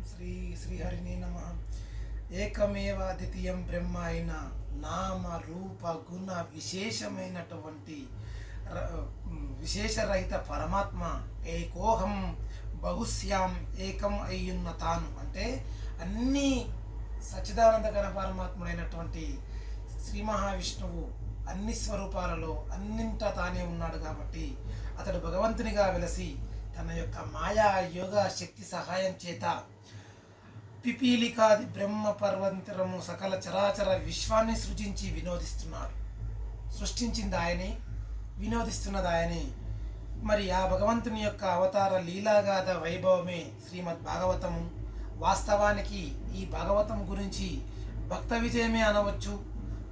శ్రీ శ్రీహరిని నమ. ఏకమేవ ద్వితీయం బ్రహ్మ అయిన నామ రూప గుణ విశేషమైనటువంటి విశేషరహిత పరమాత్మ ఏకోహం బహుశ్యాం ఏకం అయ్యున్న తాను అంటే అన్ని సచ్చిదానందకర పరమాత్ముడైనటువంటి శ్రీ మహావిష్ణువు అన్ని స్వరూపాలలో అన్నింటా తానే ఉన్నాడు కాబట్టి అతడు భగవంతునిగా వెలసి తన యొక్క మాయా యోగ శక్తి సహాయం చేత పిపీలికాది బ్రహ్మ పర్వంతరము సకల చరాచర విశ్వాన్ని సృజించి వినోదిస్తున్నాడు. సృష్టించింది ఆయనే, వినోదిస్తున్నది ఆయనే. మరి ఆ భగవంతుని యొక్క అవతార లీలాగాథ వైభవమే శ్రీమద్ భాగవతము. వాస్తవానికి ఈ భాగవతం గురించి భక్త విజయమే అనవచ్చు.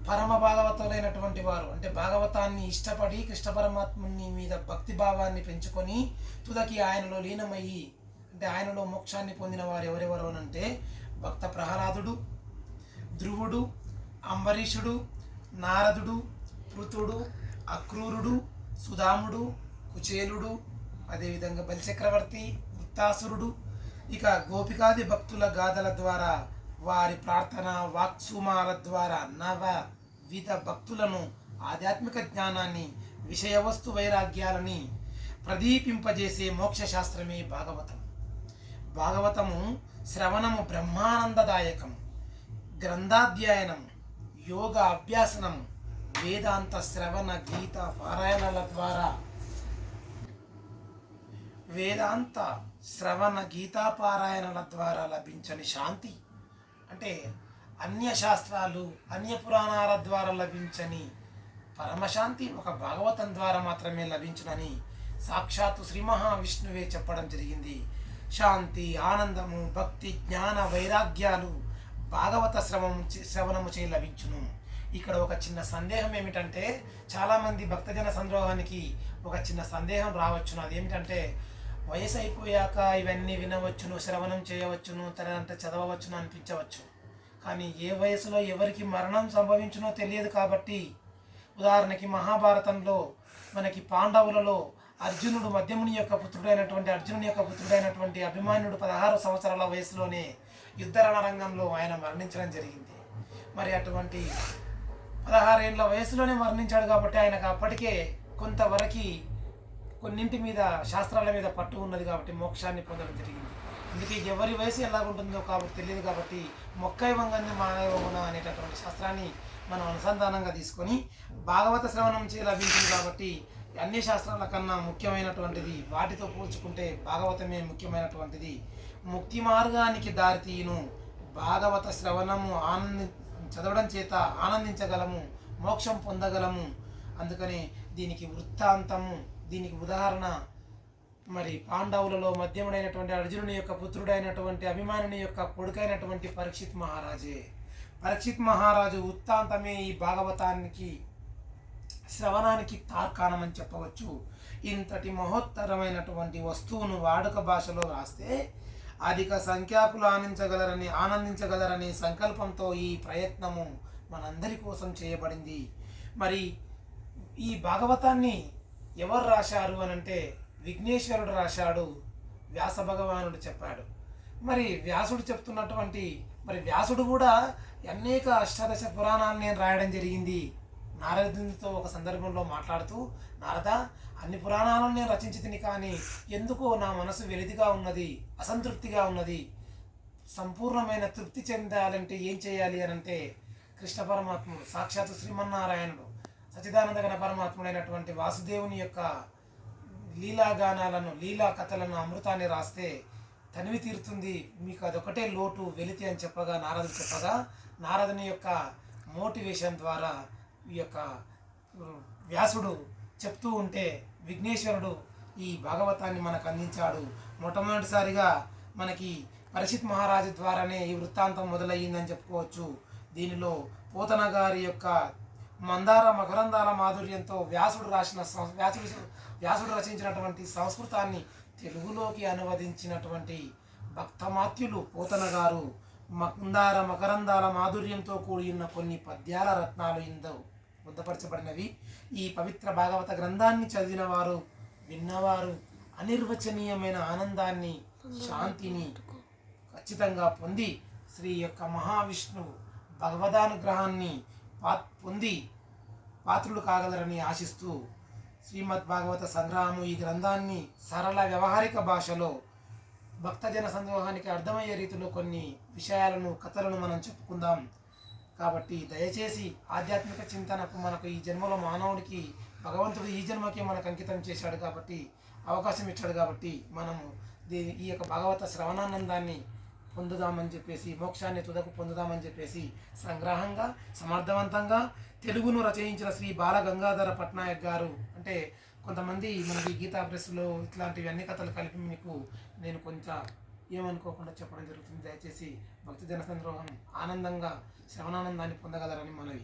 పరమ భాగవతులైనటువంటి వారు అంటే భాగవతాన్ని ఇష్టపడి కృష్ణ పరమాత్ముని మీద భక్తి భావాన్ని పెంచుకొని తుదకి ఆయనలో లీనమయ్యి అంటే ఆయనలో మోక్షాన్ని పొందిన వారు ఎవరెవరు అంటే భక్త ప్రహ్లాదుడు, ధ్రువుడు, అంబరీషుడు, నారదుడు, పృథుడు, అక్రూరుడు, సుధాముడు, కుచేలుడు, అదేవిధంగా బలిచక్రవర్తి, వృత్తాసురుడు, ఇక గోపికాది భక్తుల గాథల ద్వారా వారి ప్రార్థన వాక్సుమాల ద్వారా నవవిధ భక్తులను ఆధ్యాత్మిక జ్ఞానాన్ని విషయ వస్తు వైరాగ్యాలని ప్రదీపింపజేసే మోక్షశాస్త్రమే భాగవతం. భాగవతము శ్రవణము బ్రహ్మానందదాయకం, గ్రంథాధ్యయనం, యోగ అభ్యాసనం, వేదాంత శ్రవణ గీత పారాయణల ద్వారా వేదాంత శ్రవణ గీతాపారాయణల ద్వారా లభించని శాంతి అంటే అన్య శాస్త్రాలు అన్య పురాణాల ద్వారా లభించని పరమశాంతి ఒక భాగవతం ద్వారా మాత్రమే లభించునని సాక్షాత్తు శ్రీ మహావిష్ణువే చెప్పడం జరిగింది. శాంతి, ఆనందము, భక్తి, జ్ఞాన, వైరాగ్యాలు భాగవత శ్రవణము చే లభించును. ఇక్కడ ఒక చిన్న సందేహం ఏమిటంటే చాలామంది భక్తజన సంద్రోహానికి ఒక చిన్న సందేహం రావచ్చును. అదేమిటంటే వయసు అయిపోయాక ఇవన్నీ వినవచ్చును, శ్రవణం చేయవచ్చును, తనంటే చదవవచ్చును అనిపించవచ్చు. కానీ ఏ వయసులో ఎవరికి మరణం సంభవించునో తెలియదు కాబట్టి ఉదాహరణకి మహాభారతంలో మనకి పాండవులలో అర్జునుడు మధ్యముని యొక్క పుత్రుడైనటువంటి అభిమన్యుడు 16 సంవత్సరాల వయసులోనే యుద్ధ రణరంగంలో ఆయన మరణించడం జరిగింది. మరి అటువంటి 16 ఏళ్ళ వయసులోనే మరణించాడు కాబట్టి ఆయనకు అప్పటికే కొంతవరకు కొన్నింటి మీద శాస్త్రాల మీద పట్టు ఉన్నది కాబట్టి మోక్షాన్ని పొందడం జరిగింది. అందుకే ఎవరి వయసు ఎలాగుంటుందో కాబట్టి తెలియదు కాబట్టి మొక్కైవంగాన్ని మానవగుణ అనేటటువంటి శాస్త్రాన్ని మనం అనుసంధానంగా తీసుకొని భాగవత శ్రవణం చే లభించింది కాబట్టి అన్ని శాస్త్రాల కన్నా ముఖ్యమైనటువంటిది, వాటితో పోల్చుకుంటే భాగవతమే ముఖ్యమైనటువంటిది. ముక్తి మార్గానికి దారితీయును భాగవత శ్రవణము చదవడం చేత ఆనందించగలము, మోక్షం పొందగలము. అందుకని దీనికి వృత్తాంతము, దీనికి ఉదాహరణ మరి పాండవులలో మధ్యముడైనటువంటి అర్జునుని యొక్క పుత్రుడైనటువంటి అభిమానుని యొక్క కొడుకైనటువంటి పరీక్షిత్ మహారాజే. పరీక్షిత్ మహారాజు వృత్తాంతమే ఈ భాగవతానికి శ్రవణానికి తార్కాణం అని చెప్పవచ్చు. ఇంతటి మహోత్తరమైనటువంటి వస్తువును వాడుక భాషలో రాస్తే అధిక సంఖ్యాకులు ఆనందించగలరని సంకల్పంతో ఈ ప్రయత్నము మనందరి కోసం చేయబడింది. మరి ఈ భాగవతాన్ని ఎవరు రాశారు అనంటే విఘ్నేశ్వరుడు రాశాడు, వ్యాస భగవానుడు చెప్పాడు. మరి వ్యాసుడు చెప్తున్నటువంటి వ్యాసుడు కూడా అనేక అష్టాదశ పురాణాలు నేను రాయడం జరిగింది. నారదునితో ఒక సందర్భంలో మాట్లాడుతూ, నారద, అన్ని పురాణాలను నేను రచించితిని, కానీ ఎందుకో నా మనసు వెలితిగా ఉన్నది, అసంతృప్తిగా ఉన్నది. సంపూర్ణమైన తృప్తి చెందాలంటే ఏం చేయాలి అనంటే కృష్ణ పరమాత్ముడు సాక్షాత్ శ్రీమన్నారాయణుడు సచ్చిదానందగణ పరమాత్ముడైనటువంటి వాసుదేవుని యొక్క లీలాగానాలను, లీలా కథలను, అమృతాన్ని రాస్తే తనివి తీరుతుంది, మీకు అదొకటే లోటు వెలితి అని చెప్పగా నారదుని యొక్క మోటివేషన్ ద్వారా ఈ యొక్క వ్యాసుడు చెప్తూ ఉంటే విఘ్నేశ్వరుడు ఈ భాగవతాన్ని మనకు అందించాడు. మొట్టమొదటిసారిగా మనకి పరీక్షిత్ మహారాజు ద్వారానే ఈ వృత్తాంతం మొదలయ్యిందని చెప్పుకోవచ్చు. దీనిలో పోతన గారి యొక్క మందార మకరందాల మాధుర్యంతో వ్యాసుడు రచించినటువంటి సంస్కృతాన్ని తెలుగులోకి అనువదించినటువంటి భక్తమాత్యులు పోతన గారు మందార మకరందాల మాధుర్యంతో కూడి ఉన్న కొన్ని పద్యాల రత్నాలు ఇందు పొందపరచబడినవి. ఈ పవిత్ర భాగవత గ్రంథాన్ని చదివిన వారు, విన్నవారు అనిర్వచనీయమైన ఆనందాన్ని, శాంతిని ఖచ్చితంగా పొంది శ్రీ యొక్క మహావిష్ణువు భగవదానుగ్రహాన్ని పొంది పాత్రులు కాగలరని ఆశిస్తూ శ్రీమద్ భాగవత సంగ్రహము ఈ గ్రంథాన్ని సరళ వ్యవహారిక భాషలో భక్తజన సందోహానికి అర్థమయ్యే రీతిలో కొన్ని విషయాలను కథలను మనం చెప్పుకుందాం. కాబట్టి దయచేసి ఆధ్యాత్మిక చింతనకు మనకు ఈ జన్మలో మానవుడికి భగవంతుడు ఈ జన్మకి మనకు అంకితం చేశాడు కాబట్టి అవకాశం ఇచ్చాడు కాబట్టి మనము ఈ యొక్క భగవత శ్రవణానందాన్ని పొందుదామని చెప్పేసి మోక్షాన్ని తుదకు పొందుదామని చెప్పేసి సంగ్రహంగా సమర్థవంతంగా తెలుగును రచయించిన శ్రీ బాల గంగాధర పట్నాయక్ గారు అంటే కొంతమంది మనకి గీతా ప్రెస్లో ఇట్లాంటివి అన్ని కథలు కలిపి మీకు నేను కొంచెం ఏమనుకోకుండా చెప్పడం జరుగుతుంది. దయచేసి భక్తి జన సంద్రోహం ఆనందంగా శ్రవణానందాన్ని పొందగలరని మనవి.